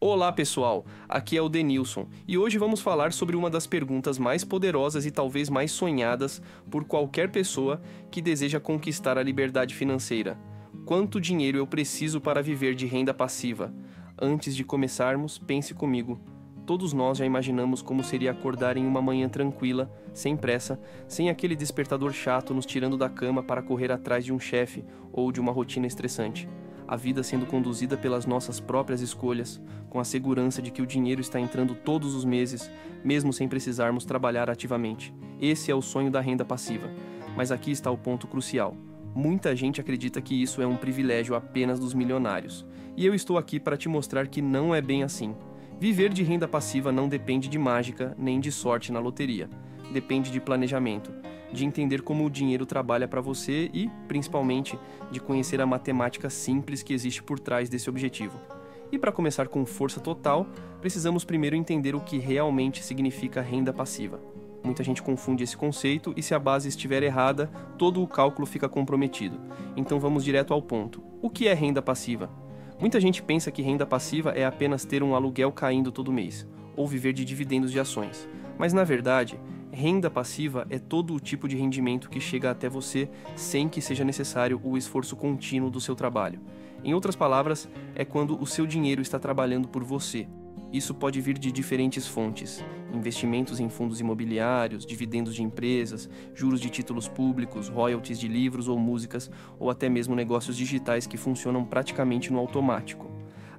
Olá pessoal, aqui é o Denilson e hoje vamos falar sobre uma das perguntas mais poderosas e talvez mais sonhadas por qualquer pessoa que deseja conquistar a liberdade financeira. Quanto dinheiro eu preciso para viver de renda passiva? Antes de começarmos, pense comigo. Todos nós já imaginamos como seria acordar em uma manhã tranquila, sem pressa, sem aquele despertador chato nos tirando da cama para correr atrás de um chefe ou de uma rotina estressante. A vida sendo conduzida pelas nossas próprias escolhas, com a segurança de que o dinheiro está entrando todos os meses, mesmo sem precisarmos trabalhar ativamente. Esse é o sonho da renda passiva. Mas aqui está o ponto crucial. Muita gente acredita que isso é um privilégio apenas dos milionários. E eu estou aqui para te mostrar que não é bem assim. Viver de renda passiva não depende de mágica nem de sorte na loteria. Depende de planejamento, de entender como o dinheiro trabalha para você e, principalmente, de conhecer a matemática simples que existe por trás desse objetivo. E para começar com força total, precisamos primeiro entender o que realmente significa renda passiva. Muita gente confunde esse conceito e se a base estiver errada, todo o cálculo fica comprometido. Então vamos direto ao ponto. O que é renda passiva? Muita gente pensa que renda passiva é apenas ter um aluguel caindo todo mês, ou viver de dividendos de ações. Mas na verdade, renda passiva é todo o tipo de rendimento que chega até você sem que seja necessário o esforço contínuo do seu trabalho. Em outras palavras, é quando o seu dinheiro está trabalhando por você. Isso pode vir de diferentes fontes: investimentos em fundos imobiliários, dividendos de empresas, juros de títulos públicos, royalties de livros ou músicas, ou até mesmo negócios digitais que funcionam praticamente no automático.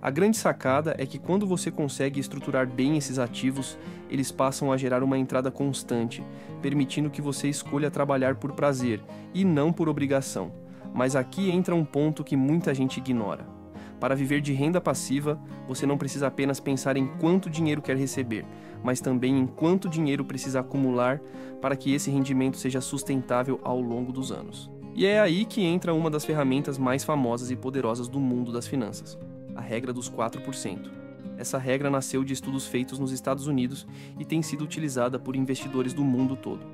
A grande sacada é que quando você consegue estruturar bem esses ativos, eles passam a gerar uma entrada constante, permitindo que você escolha trabalhar por prazer e não por obrigação. Mas aqui entra um ponto que muita gente ignora. Para viver de renda passiva, você não precisa apenas pensar em quanto dinheiro quer receber, mas também em quanto dinheiro precisa acumular para que esse rendimento seja sustentável ao longo dos anos. E é aí que entra uma das ferramentas mais famosas e poderosas do mundo das finanças: a regra dos 4%. Essa regra nasceu de estudos feitos nos Estados Unidos e tem sido utilizada por investidores do mundo todo.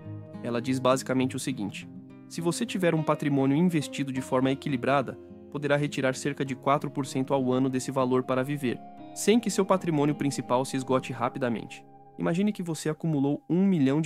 Ela diz basicamente o seguinte: se você tiver um patrimônio investido de forma equilibrada, poderá retirar cerca de 4% ao ano desse valor para viver, sem que seu patrimônio principal se esgote rapidamente. Imagine que você acumulou R$ 1 milhão.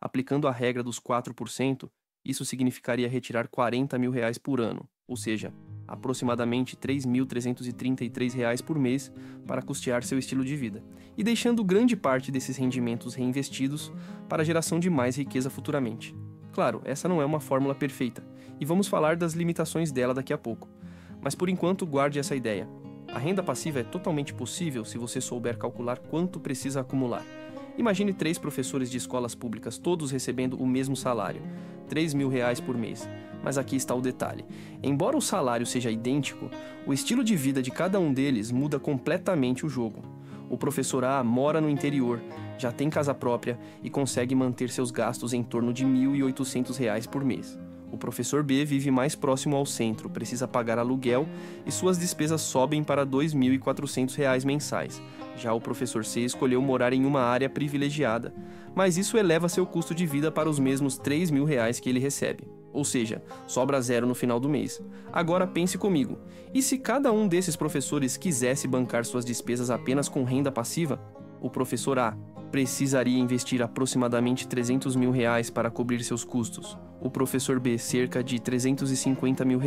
Aplicando a regra dos 4%, isso significaria retirar R$ 40 mil por ano, ou seja, aproximadamente R$ 3.333 por mês para custear seu estilo de vida, e deixando grande parte desses rendimentos reinvestidos para a geração de mais riqueza futuramente. Claro, essa não é uma fórmula perfeita, e vamos falar das limitações dela daqui a pouco. Mas por enquanto, guarde essa ideia. A renda passiva é totalmente possível se você souber calcular quanto precisa acumular. Imagine 3 professores de escolas públicas, todos recebendo o mesmo salário, R$ 3 mil por mês. Mas aqui está o detalhe. Embora o salário seja idêntico, o estilo de vida de cada um deles muda completamente o jogo. O professor A mora no interior, já tem casa própria e consegue manter seus gastos em torno de R$ 1.800 por mês. O professor B vive mais próximo ao centro, precisa pagar aluguel e suas despesas sobem para R$ 2.400 mensais. Já o professor C escolheu morar em uma área privilegiada, mas isso eleva seu custo de vida para os mesmos R$ 3 mil que ele recebe. Ou seja, sobra zero no final do mês. Agora pense comigo, e se cada um desses professores quisesse bancar suas despesas apenas com renda passiva? O professor A precisaria investir aproximadamente R$ 300 mil para cobrir seus custos. O professor B, cerca de R$ 350 mil.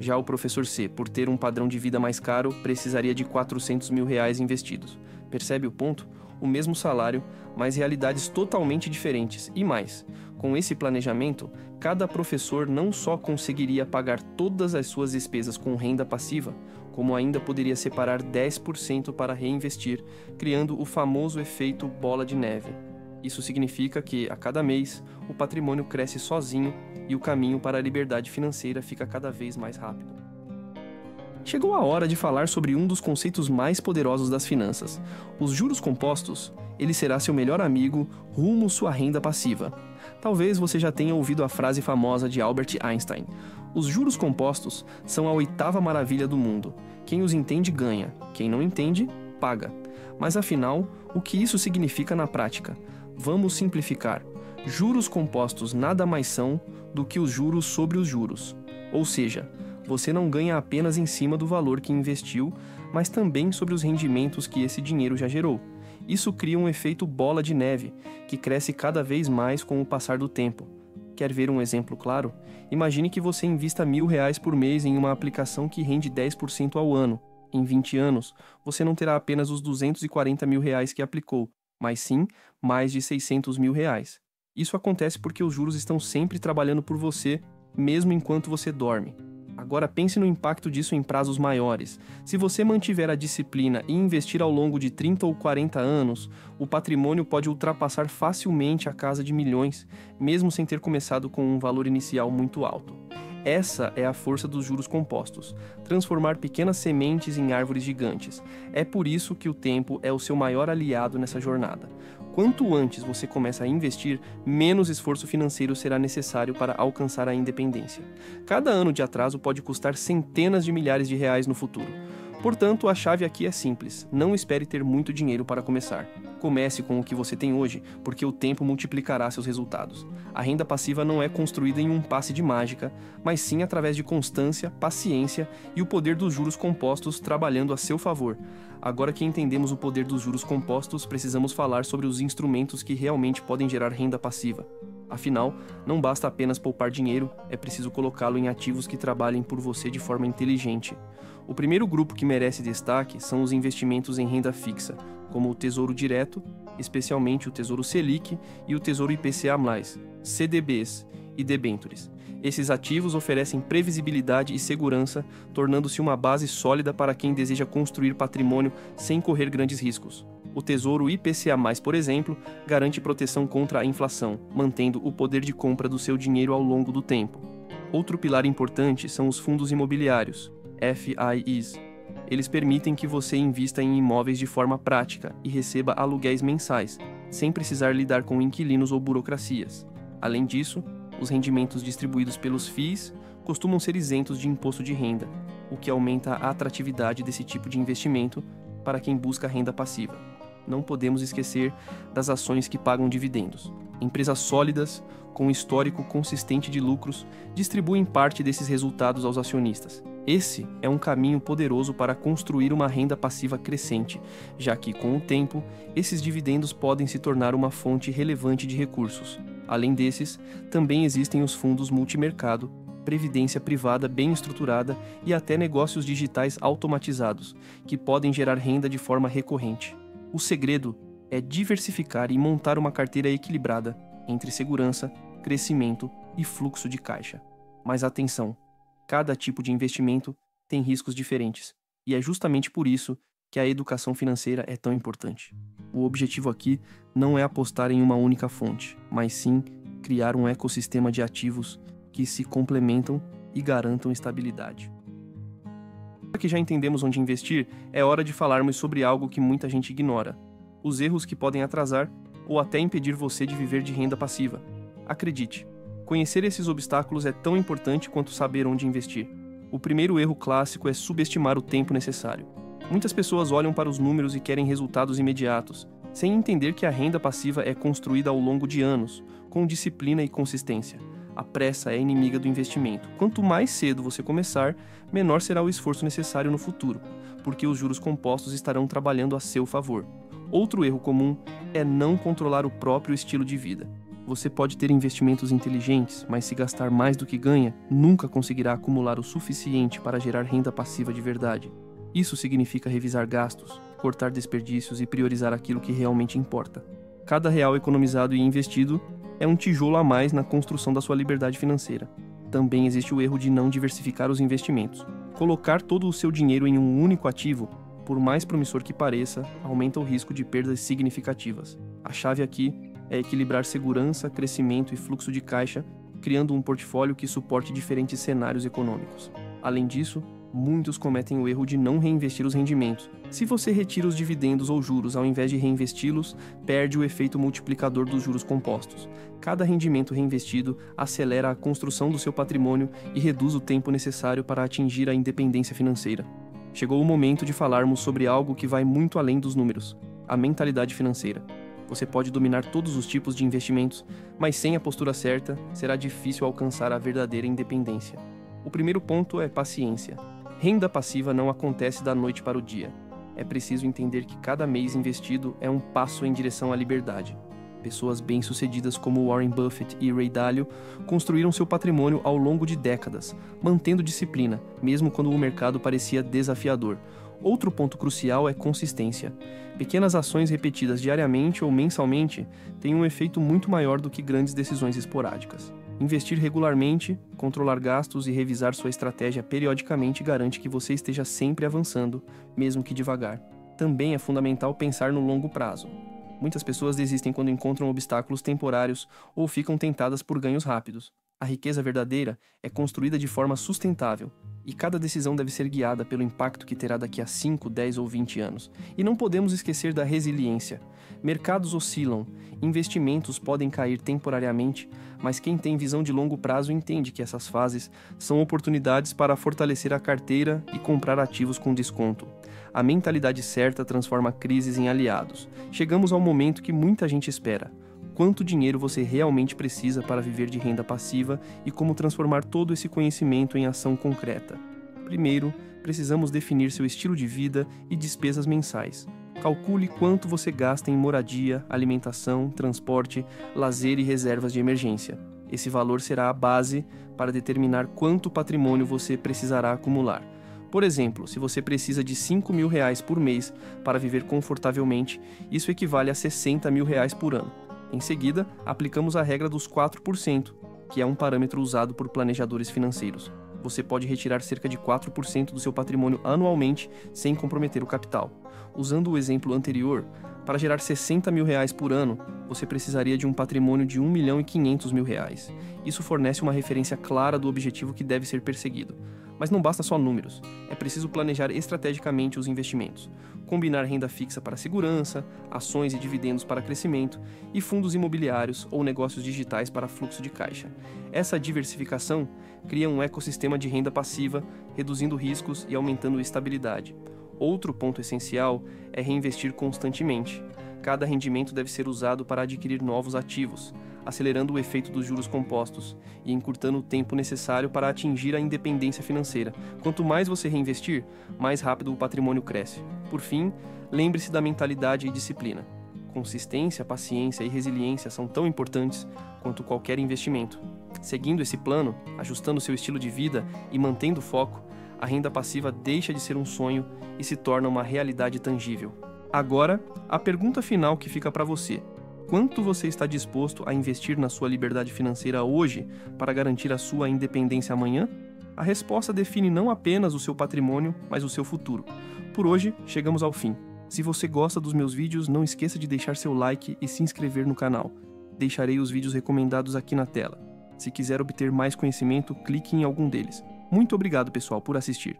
Já o professor C, por ter um padrão de vida mais caro, precisaria de R$ 400 mil investidos. Percebe o ponto? O mesmo salário, mas realidades totalmente diferentes. E mais, com esse planejamento, cada professor não só conseguiria pagar todas as suas despesas com renda passiva, como ainda poderia separar 10% para reinvestir, criando o famoso efeito bola de neve. Isso significa que, a cada mês, o patrimônio cresce sozinho e o caminho para a liberdade financeira fica cada vez mais rápido. Chegou a hora de falar sobre um dos conceitos mais poderosos das finanças. Os juros compostos, ele será seu melhor amigo rumo sua renda passiva. Talvez você já tenha ouvido a frase famosa de Albert Einstein: os juros compostos são a 8ª maravilha do mundo. Quem os entende ganha, quem não entende, paga. Mas afinal, o que isso significa na prática? Vamos simplificar. Juros compostos nada mais são do que os juros sobre os juros. Ou seja, Você não ganha apenas em cima do valor que investiu, mas também sobre os rendimentos que esse dinheiro já gerou. Isso cria um efeito bola de neve, que cresce cada vez mais com o passar do tempo. Quer ver um exemplo claro? Imagine que você invista R$1.000 por mês em uma aplicação que rende 10% ao ano. Em 20 anos, você não terá apenas os R$240 mil que aplicou, mas sim mais de R$600 mil. Isso acontece porque os juros estão sempre trabalhando por você, mesmo enquanto você dorme. Agora pense no impacto disso em prazos maiores. Se você mantiver a disciplina e investir ao longo de 30 ou 40 anos, o patrimônio pode ultrapassar facilmente a casa de milhões, mesmo sem ter começado com um valor inicial muito alto. Essa é a força dos juros compostos, transformar pequenas sementes em árvores gigantes. É por isso que o tempo é o seu maior aliado nessa jornada. Quanto antes você começa a investir, menos esforço financeiro será necessário para alcançar a independência. Cada ano de atraso pode custar centenas de milhares de reais no futuro. Portanto, a chave aqui é simples: não espere ter muito dinheiro para começar. Comece com o que você tem hoje, porque o tempo multiplicará seus resultados. A renda passiva não é construída em um passe de mágica, mas sim através de constância, paciência e o poder dos juros compostos trabalhando a seu favor. Agora que entendemos o poder dos juros compostos, precisamos falar sobre os instrumentos que realmente podem gerar renda passiva. Afinal, não basta apenas poupar dinheiro, é preciso colocá-lo em ativos que trabalhem por você de forma inteligente. O primeiro grupo que merece destaque são os investimentos em renda fixa, como o Tesouro Direto, especialmente o Tesouro Selic e o Tesouro IPCA+, CDBs e debêntures. Esses ativos oferecem previsibilidade e segurança, tornando-se uma base sólida para quem deseja construir patrimônio sem correr grandes riscos. O Tesouro IPCA+, por exemplo, garante proteção contra a inflação, mantendo o poder de compra do seu dinheiro ao longo do tempo. Outro pilar importante são os fundos imobiliários, FIIs. Eles permitem que você invista em imóveis de forma prática e receba aluguéis mensais, sem precisar lidar com inquilinos ou burocracias. Além disso, os rendimentos distribuídos pelos FIIs costumam ser isentos de imposto de renda, o que aumenta a atratividade desse tipo de investimento para quem busca renda passiva. Não podemos esquecer das ações que pagam dividendos. Empresas sólidas, com histórico consistente de lucros, distribuem parte desses resultados aos acionistas. Esse é um caminho poderoso para construir uma renda passiva crescente, já que, com o tempo, esses dividendos podem se tornar uma fonte relevante de recursos. Além desses, também existem os fundos multimercado, previdência privada bem estruturada e até negócios digitais automatizados, que podem gerar renda de forma recorrente. O segredo é diversificar e montar uma carteira equilibrada entre segurança, crescimento e fluxo de caixa. Mas atenção, cada tipo de investimento tem riscos diferentes, e é justamente por isso que a educação financeira é tão importante. O objetivo aqui não é apostar em uma única fonte, mas sim criar um ecossistema de ativos que se complementam e garantam estabilidade. Agora que já entendemos onde investir, é hora de falarmos sobre algo que muita gente ignora: os erros que podem atrasar ou até impedir você de viver de renda passiva. Acredite, conhecer esses obstáculos é tão importante quanto saber onde investir. O primeiro erro clássico é subestimar o tempo necessário. Muitas pessoas olham para os números e querem resultados imediatos, sem entender que a renda passiva é construída ao longo de anos, com disciplina e consistência. A pressa é inimiga do investimento. Quanto mais cedo você começar, menor será o esforço necessário no futuro, porque os juros compostos estarão trabalhando a seu favor. Outro erro comum é não controlar o próprio estilo de vida. Você pode ter investimentos inteligentes, mas se gastar mais do que ganha, nunca conseguirá acumular o suficiente para gerar renda passiva de verdade. Isso significa revisar gastos, cortar desperdícios e priorizar aquilo que realmente importa. Cada real economizado e investido é um tijolo a mais na construção da sua liberdade financeira. Também existe o erro de não diversificar os investimentos. Colocar todo o seu dinheiro em um único ativo, por mais promissor que pareça, aumenta o risco de perdas significativas. A chave aqui é equilibrar segurança, crescimento e fluxo de caixa, criando um portfólio que suporte diferentes cenários econômicos. Além disso, muitos cometem o erro de não reinvestir os rendimentos. Se você retira os dividendos ou juros ao invés de reinvesti-los, perde o efeito multiplicador dos juros compostos. Cada rendimento reinvestido acelera a construção do seu patrimônio e reduz o tempo necessário para atingir a independência financeira. Chegou o momento de falarmos sobre algo que vai muito além dos números: a mentalidade financeira. Você pode dominar todos os tipos de investimentos, mas sem a postura certa, será difícil alcançar a verdadeira independência. O primeiro ponto é paciência. Renda passiva não acontece da noite para o dia. É preciso entender que cada mês investido é um passo em direção à liberdade. Pessoas bem-sucedidas como Warren Buffett e Ray Dalio construíram seu patrimônio ao longo de décadas, mantendo disciplina, mesmo quando o mercado parecia desafiador. Outro ponto crucial é consistência. Pequenas ações repetidas diariamente ou mensalmente têm um efeito muito maior do que grandes decisões esporádicas. Investir regularmente, controlar gastos e revisar sua estratégia periodicamente garante que você esteja sempre avançando, mesmo que devagar. Também é fundamental pensar no longo prazo. Muitas pessoas desistem quando encontram obstáculos temporários ou ficam tentadas por ganhos rápidos. A riqueza verdadeira é construída de forma sustentável, e cada decisão deve ser guiada pelo impacto que terá daqui a 5, 10 ou 20 anos. E não podemos esquecer da resiliência. Mercados oscilam, investimentos podem cair temporariamente, mas quem tem visão de longo prazo entende que essas fases são oportunidades para fortalecer a carteira e comprar ativos com desconto. A mentalidade certa transforma crises em aliados. Chegamos ao momento que muita gente espera. Quanto dinheiro você realmente precisa para viver de renda passiva e como transformar todo esse conhecimento em ação concreta? Primeiro, precisamos definir seu estilo de vida e despesas mensais. Calcule quanto você gasta em moradia, alimentação, transporte, lazer e reservas de emergência. Esse valor será a base para determinar quanto patrimônio você precisará acumular. Por exemplo, se você precisa de R$5.000 por mês para viver confortavelmente, isso equivale a R$60.000 por ano. Em seguida, aplicamos a regra dos 4%, que é um parâmetro usado por planejadores financeiros. Você pode retirar cerca de 4% do seu patrimônio anualmente sem comprometer o capital. Usando o exemplo anterior, para gerar R$60.000 por ano, você precisaria de um patrimônio de R$1.500.000. Isso fornece uma referência clara do objetivo que deve ser perseguido. Mas não basta só números, é preciso planejar estrategicamente os investimentos, combinar renda fixa para segurança, ações e dividendos para crescimento e fundos imobiliários ou negócios digitais para fluxo de caixa. Essa diversificação cria um ecossistema de renda passiva, reduzindo riscos e aumentando estabilidade. Outro ponto essencial é reinvestir constantemente. Cada rendimento deve ser usado para adquirir novos ativos, acelerando o efeito dos juros compostos e encurtando o tempo necessário para atingir a independência financeira. Quanto mais você reinvestir, mais rápido o patrimônio cresce. Por fim, lembre-se da mentalidade e disciplina. Consistência, paciência e resiliência são tão importantes quanto qualquer investimento. Seguindo esse plano, ajustando seu estilo de vida e mantendo o foco, a renda passiva deixa de ser um sonho e se torna uma realidade tangível. Agora, a pergunta final que fica para você: quanto você está disposto a investir na sua liberdade financeira hoje para garantir a sua independência amanhã? A resposta define não apenas o seu patrimônio, mas o seu futuro. Por hoje, chegamos ao fim. Se você gosta dos meus vídeos, não esqueça de deixar seu like e se inscrever no canal. Deixarei os vídeos recomendados aqui na tela. Se quiser obter mais conhecimento, clique em algum deles. Muito obrigado, pessoal, por assistir.